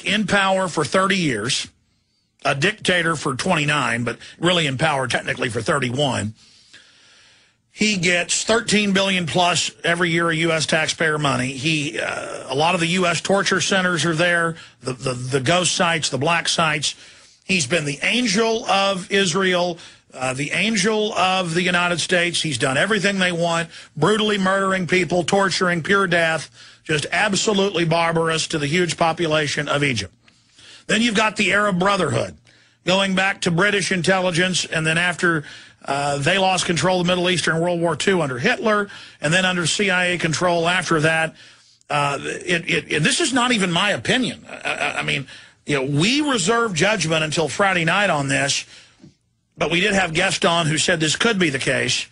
In power for 30 years, a dictator for 29, but really in power technically for 31. He gets $13 billion plus every year of U.S. taxpayer money. A lot of the U.S. torture centers are there, the ghost sites, the black sites. He's been the angel of Israel, the angel of the United States. He's done everything they want, brutally murdering people, torturing, pure death, just absolutely barbarous to the huge population of Egypt. Then you've got the Arab Brotherhood, going back to British intelligence, and then after they lost control of the Middle East during World War II under Hitler, and then under CIA control after that. This is not even my opinion. I mean, you know, we reserve judgment until Friday night on this, but we did have guests on who said this could be the case,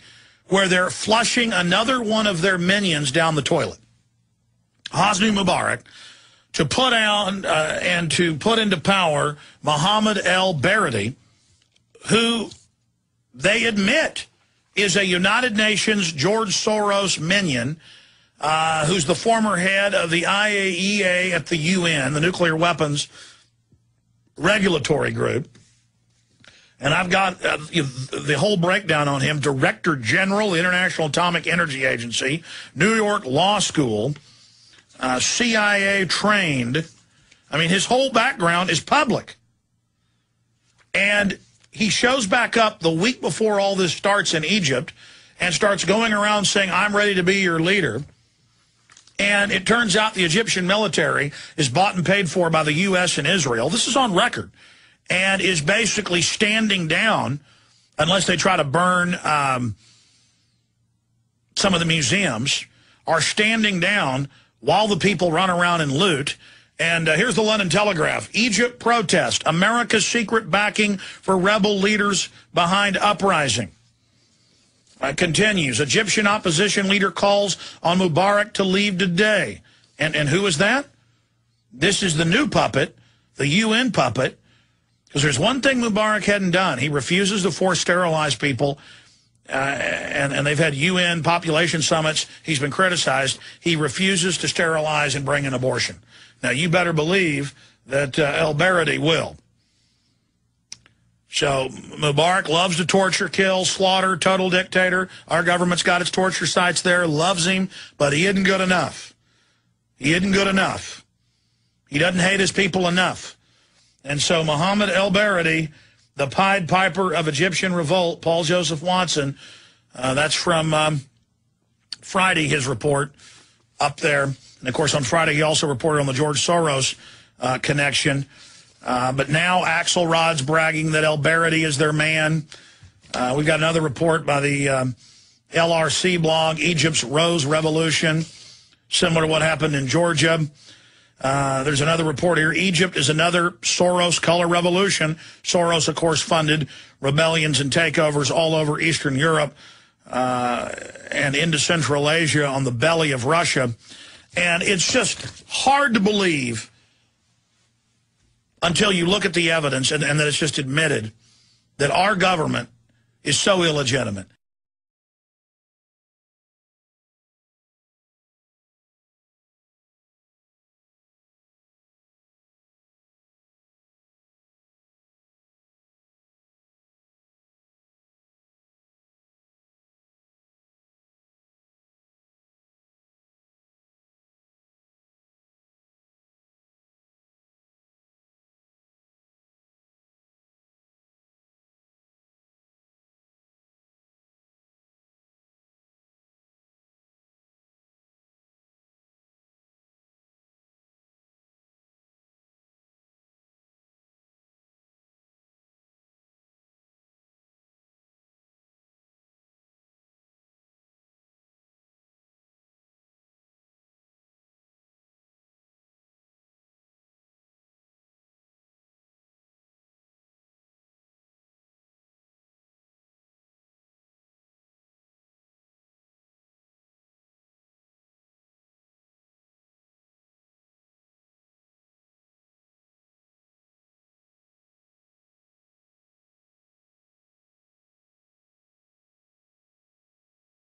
where they're flushing another one of their minions down the toilet. Hosni Mubarak, to put out and to put into power Mohammed el-Baradei, who they admit is a United Nations George Soros minion, who's the former head of the IAEA at the UN, the Nuclear Weapons Regulatory Group. And I've got the whole breakdown on him. Director General, the International Atomic Energy Agency, New York Law School, CIA trained. I mean, his whole background is public. And he shows back up the week before all this starts in Egypt and starts going around saying, I'm ready to be your leader. And it turns out the Egyptian military is bought and paid for by the U.S. and Israel. This is on record. And is basically standing down, unless they try to burn some of the museums, are standing down while the people run around and loot. And here's the London Telegraph. Egypt protest. America's secret backing for rebel leaders behind uprising. Continues. Egyptian opposition leader calls on Mubarak to leave today. And who is that? This is the new puppet, the UN puppet. Because there's one thing Mubarak hadn't done. He refuses to force sterilize people. And they've had UN population summits. He's been criticized. He refuses to sterilize and bring an abortion. Now, you better believe that el-Baradei will. So Mubarak loves to torture, kill, slaughter, total dictator. Our government's got its torture sites there, loves him, but he isn't good enough. He isn't good enough. He doesn't hate his people enough. And so Mohammed el-Baradei, the Pied Piper of Egyptian revolt, Paul Joseph Watson, that's from Friday, his report up there. And, of course, on Friday he also reported on the George Soros connection. But now Axelrod's bragging that el-Baradei is their man. We've got another report by the LRC blog, Egypt's Rose Revolution, similar to what happened in Georgia. There's another report here. Egypt is another Soros color revolution. Soros, of course, funded rebellions and takeovers all over Eastern Europe and into Central Asia on the belly of Russia. And it's just hard to believe until you look at the evidence and that it's just admitted that our government is so illegitimate.